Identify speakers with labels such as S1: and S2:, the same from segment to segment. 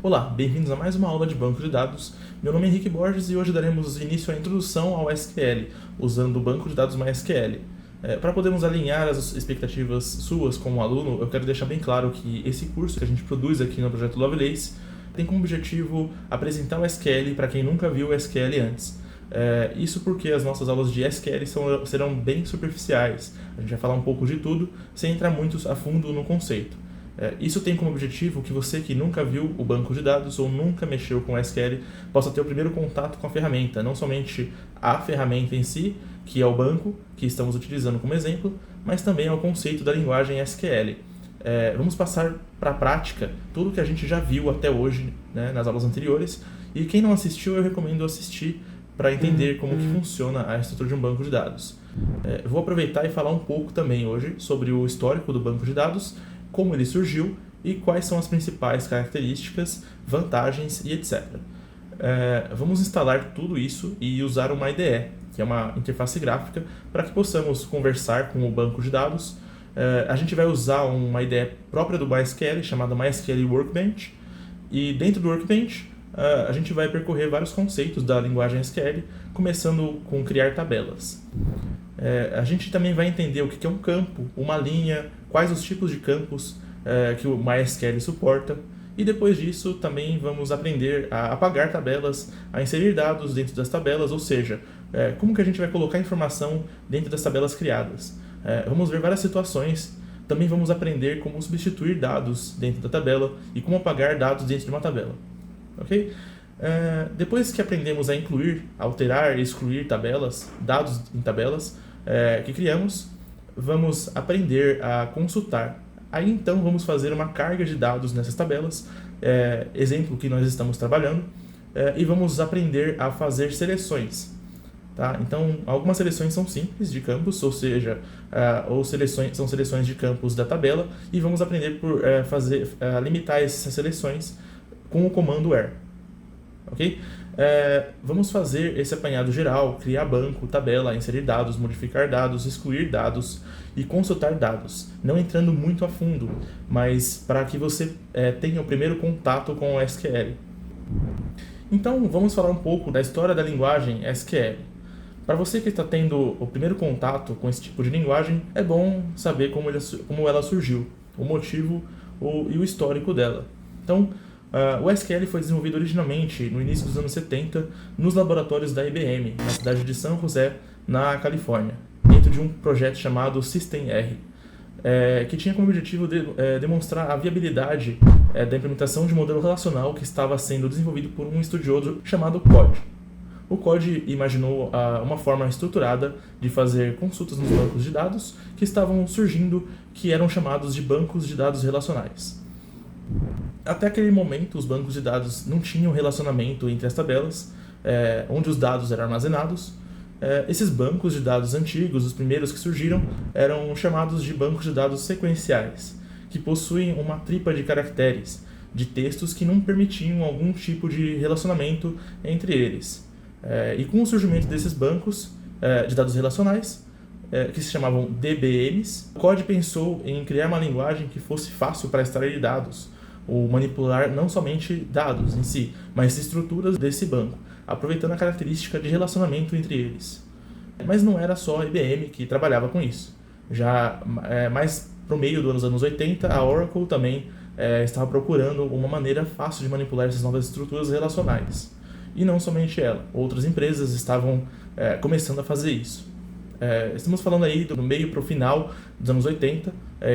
S1: Olá, bem-vindos a mais uma aula de banco de dados. Meu nome é Henrique Borges e hoje daremos início à introdução ao SQL, usando o banco de dados MySQL. Para podermos alinhar as expectativas suas como aluno, eu quero deixar bem claro que esse curso que a gente produz aqui no projeto Lovelace tem como objetivo apresentar o SQL para quem nunca viu o SQL antes. Isso porque as nossas aulas de SQL serão bem superficiais. A gente vai falar um pouco de tudo, sem entrar muito a fundo no conceito. Isso tem como objetivo que você que nunca viu o banco de dados ou nunca mexeu com SQL possa ter o primeiro contato com a ferramenta, não somente a ferramenta em si, que é o banco que estamos utilizando como exemplo, mas também ao conceito da linguagem SQL. Vamos passar para a prática tudo que a gente já viu até hoje, né, nas aulas anteriores, e quem não assistiu eu recomendo assistir para entender como que funciona a estrutura de um banco de dados. Eu vou aproveitar e falar um pouco também hoje sobre o histórico do banco de dados, como ele surgiu e quais são as principais características, vantagens e etc. Vamos instalar tudo isso e usar uma IDE, que é uma interface gráfica, para que possamos conversar com o banco de dados. A gente vai usar uma IDE própria do MySQL, chamada MySQL Workbench, e dentro do Workbench a gente vai percorrer vários conceitos da linguagem SQL, começando com criar tabelas. A gente também vai entender o que é um campo, uma linha, quais os tipos de campos que o MySQL suporta, e depois disso também vamos aprender a apagar tabelas, a inserir dados dentro das tabelas, ou seja, como que a gente vai colocar informação dentro das tabelas criadas. Vamos ver várias situações, também vamos aprender como substituir dados dentro da tabela e como apagar dados dentro de uma tabela. Ok? Depois que aprendemos a incluir, alterar e excluir tabelas, dados em tabelas que criamos, vamos aprender a consultar. Aí então vamos fazer uma carga de dados nessas tabelas, exemplo que nós estamos trabalhando, e vamos aprender a fazer seleções. Tá? Então, algumas seleções são simples de campos, ou seja, são seleções de campos da tabela, e vamos aprender por limitar essas seleções com o comando where. Ok? Vamos fazer esse apanhado geral, criar banco, tabela, inserir dados, modificar dados, excluir dados e consultar dados, não entrando muito a fundo, mas para que você tenha o primeiro contato com o SQL. Então, vamos falar um pouco da história da linguagem SQL. Para você que está tendo o primeiro contato com esse tipo de linguagem, é bom saber como ela surgiu, o motivo e o histórico dela. Então, o SQL foi desenvolvido originalmente no início dos anos 70 nos laboratórios da IBM, na cidade de San José, na Califórnia, dentro de um projeto chamado System-R, que tinha como objetivo demonstrar a viabilidade da implementação de um modelo relacional que estava sendo desenvolvido por um estudioso chamado Code. O Code imaginou uma forma estruturada de fazer consultas nos bancos de dados que estavam surgindo, que eram chamados de bancos de dados relacionais. Até aquele momento, os bancos de dados não tinham relacionamento entre as tabelas, onde os dados eram armazenados. Esses bancos de dados antigos, os primeiros que surgiram, eram chamados de bancos de dados sequenciais, que possuem uma tripa de caracteres, de textos que não permitiam algum tipo de relacionamento entre eles. E com o surgimento desses bancos de dados relacionais, que se chamavam DBMs, o Code pensou em criar uma linguagem que fosse fácil para extrair dados, ou manipular não somente dados em si, mas estruturas desse banco, aproveitando a característica de relacionamento entre eles. Mas não era só a IBM que trabalhava com isso. Já mais pro meio dos anos 80, a Oracle também estava procurando uma maneira fácil de manipular essas novas estruturas relacionais. E não somente ela, outras empresas estavam começando a fazer isso. Estamos falando aí do meio para o final dos anos 80,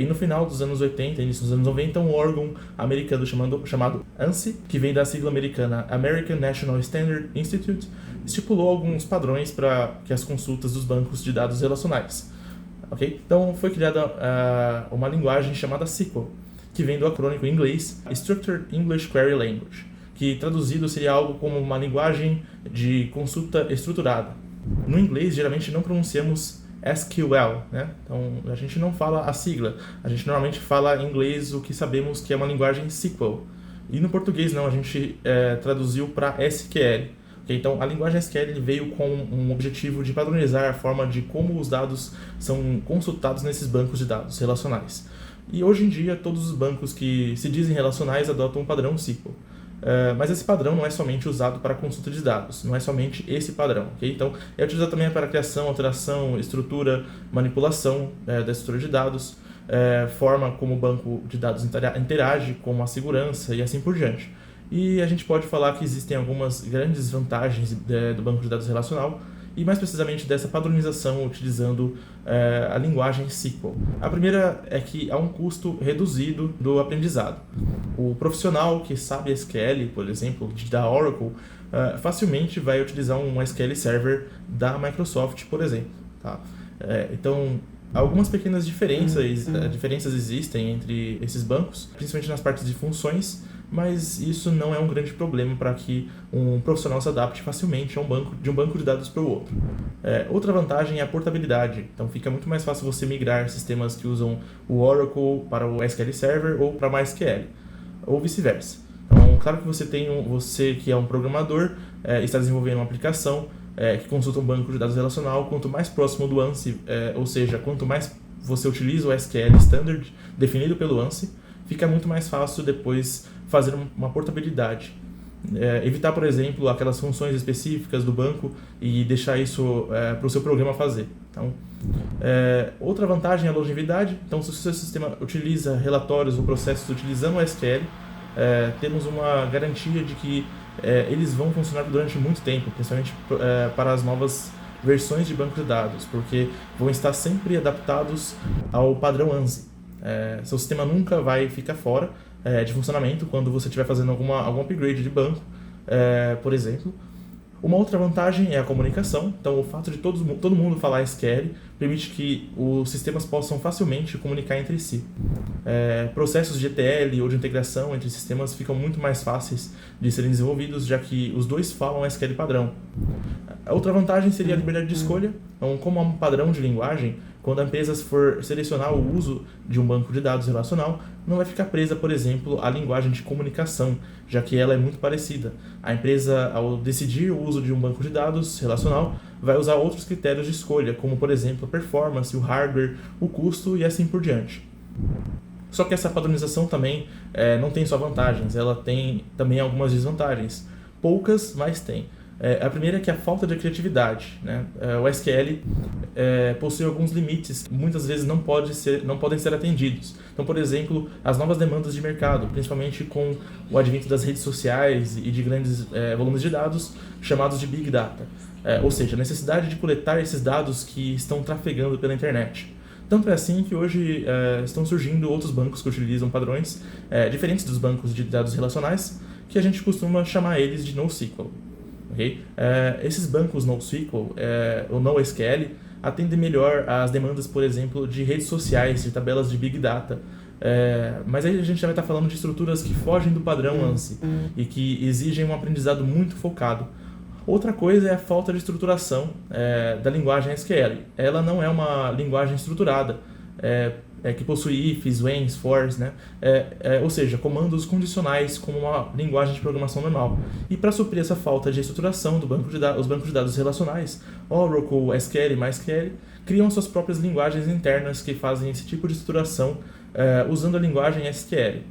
S1: e no final dos anos 80, início dos anos 90, um órgão americano chamado ANSI, que vem da sigla americana American National Standard Institute, estipulou alguns padrões para que as consultas dos bancos de dados relacionais. Okay? Então foi criada uma linguagem chamada SQL, que vem do acrônico em inglês Structured English Query Language, que traduzido seria algo como uma linguagem de consulta estruturada. No inglês, geralmente não pronunciamos SQL, né? Então a gente não fala a sigla, a gente normalmente fala em inglês o que sabemos que é uma linguagem SQL. E no português não, a gente traduziu para SQL. Okay? Então, a linguagem SQL veio com um objetivo de padronizar a forma de como os dados são consultados nesses bancos de dados relacionais. E hoje em dia, todos os bancos que se dizem relacionais adotam um padrão SQL. Mas esse padrão não é somente usado para consulta de dados, não é somente esse padrão. Okay? Então, é utilizado também para criação, alteração, estrutura, manipulação da estrutura de dados, forma como o banco de dados interage com a segurança e assim por diante. E a gente pode falar que existem algumas grandes vantagens do banco de dados relacional, e mais precisamente dessa padronização utilizando a linguagem SQL. A primeira é que há um custo reduzido do aprendizado. O profissional que sabe SQL, por exemplo, da Oracle, facilmente vai utilizar um SQL Server da Microsoft, por exemplo. Tá? Então, algumas pequenas diferenças existem entre esses bancos, principalmente nas partes de funções, mas isso não é um grande problema para que um profissional se adapte facilmente de um banco de dados para o outro. Outra vantagem é a portabilidade, então fica muito mais fácil você migrar sistemas que usam o Oracle para o SQL Server ou para MySQL, ou vice-versa. Então, claro que você que é um programador, está desenvolvendo uma aplicação que consulta um banco de dados relacional, quanto mais próximo do ANSI, ou seja, quanto mais você utiliza o SQL Standard definido pelo ANSI, fica muito mais fácil depois fazer uma portabilidade. Evitar, por exemplo, aquelas funções específicas do banco e deixar isso para o seu programa fazer. Então, outra vantagem é a longevidade. Então, se o seu sistema utiliza relatórios ou processos utilizando o SQL, temos uma garantia de que eles vão funcionar durante muito tempo, principalmente para as novas versões de banco de dados, porque vão estar sempre adaptados ao padrão ANSI. Seu sistema nunca vai ficar fora de funcionamento quando você estiver fazendo algum upgrade de banco, por exemplo. Uma outra vantagem é a comunicação. Então, o fato de todo mundo falar SQL permite que os sistemas possam facilmente comunicar entre si. Processos de ETL ou de integração entre sistemas ficam muito mais fáceis de serem desenvolvidos, já que os dois falam SQL padrão. A outra vantagem seria a liberdade de escolha. Então, como há um padrão de linguagem, quando a empresa for selecionar o uso de um banco de dados relacional, não vai ficar presa, por exemplo, à linguagem de comunicação, já que ela é muito parecida. A empresa, ao decidir o uso de um banco de dados relacional, vai usar outros critérios de escolha, como, por exemplo, a performance, o hardware, o custo e assim por diante. Só que essa padronização também não tem só vantagens, ela tem também algumas desvantagens. Poucas, mas tem. A primeira é que a falta de criatividade, né? O SQL possui alguns limites que muitas vezes não podem ser atendidos. Então, por exemplo, as novas demandas de mercado, principalmente com o advento das redes sociais e de grandes volumes de dados, chamados de Big Data. Ou seja, a necessidade de coletar esses dados que estão trafegando pela internet. Tanto é assim que hoje estão surgindo outros bancos que utilizam padrões diferentes dos bancos de dados relacionais, que a gente costuma chamar eles de NoSQL. Okay? Esses bancos NoSQL ou NoSQL atendem melhor às demandas, por exemplo, de redes sociais, de tabelas de Big Data. Mas aí a gente já vai estar falando de estruturas que fogem do padrão ANSI e que exigem um aprendizado muito focado. Outra coisa é a falta de estruturação da linguagem SQL. Ela não é uma linguagem estruturada, que possui ifs, whens, fors, né? Ou seja, comandos condicionais como uma linguagem de programação normal. E para suprir essa falta de estruturação os bancos de dados relacionais, Oracle, SQL, MySQL, criam suas próprias linguagens internas que fazem esse tipo de estruturação usando a linguagem SQL.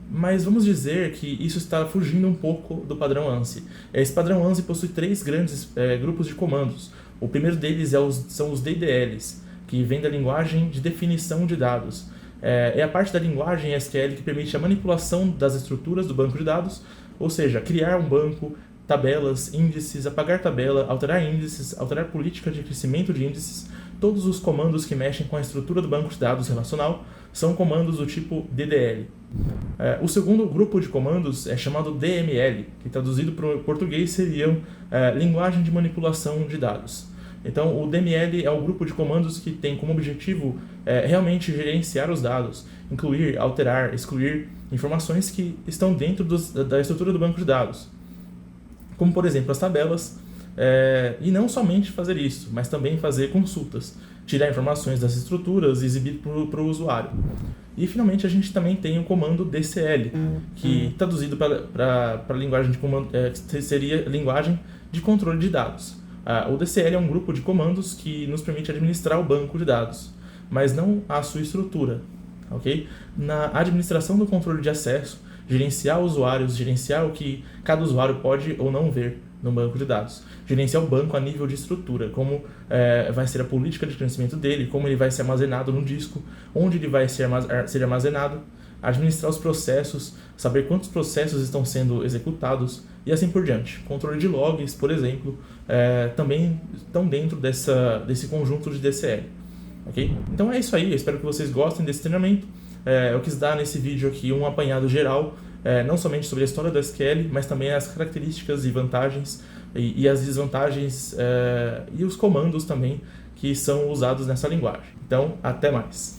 S1: Mas vamos dizer que isso está fugindo um pouco do padrão ANSI. Esse padrão ANSI possui 3 grandes grupos de comandos. O primeiro deles são os DDLs, que vem da linguagem de definição de dados. É a parte da linguagem SQL que permite a manipulação das estruturas do banco de dados, ou seja, criar um banco, tabelas, índices, apagar tabela, alterar índices, alterar política de crescimento de índices. Todos os comandos que mexem com a estrutura do banco de dados relacional são comandos do tipo DDL. O segundo grupo de comandos é chamado DML, que traduzido para o português seriam linguagem de manipulação de dados. Então, o DML é o grupo de comandos que tem como objetivo realmente gerenciar os dados, incluir, alterar, excluir informações que estão dentro da estrutura do banco de dados, como, por exemplo, as tabelas, e não somente fazer isso, mas também fazer consultas. tirar informações das estruturas e exibir para o usuário. E finalmente a gente também tem o comando DCL, que traduzido para a linguagem de comando seria linguagem de controle de dados. O DCL é um grupo de comandos que nos permite administrar o banco de dados, mas não a sua estrutura. Okay? Na administração do controle de acesso, gerenciar usuários, gerenciar o que cada usuário pode ou não ver no banco de dados, gerenciar o banco a nível de estrutura, como vai ser a política de crescimento dele, como ele vai ser armazenado no disco, onde ele vai ser armazenado, administrar os processos, saber quantos processos estão sendo executados e assim por diante. Controle de logs, por exemplo, também estão dentro desse conjunto de DCL. Okay? Então é isso aí, eu espero que vocês gostem desse treinamento. Eu quis dar nesse vídeo aqui um apanhado geral, não somente sobre a história da SQL, mas também as características e vantagens e as desvantagens e os comandos também que são usados nessa linguagem. Então, até mais!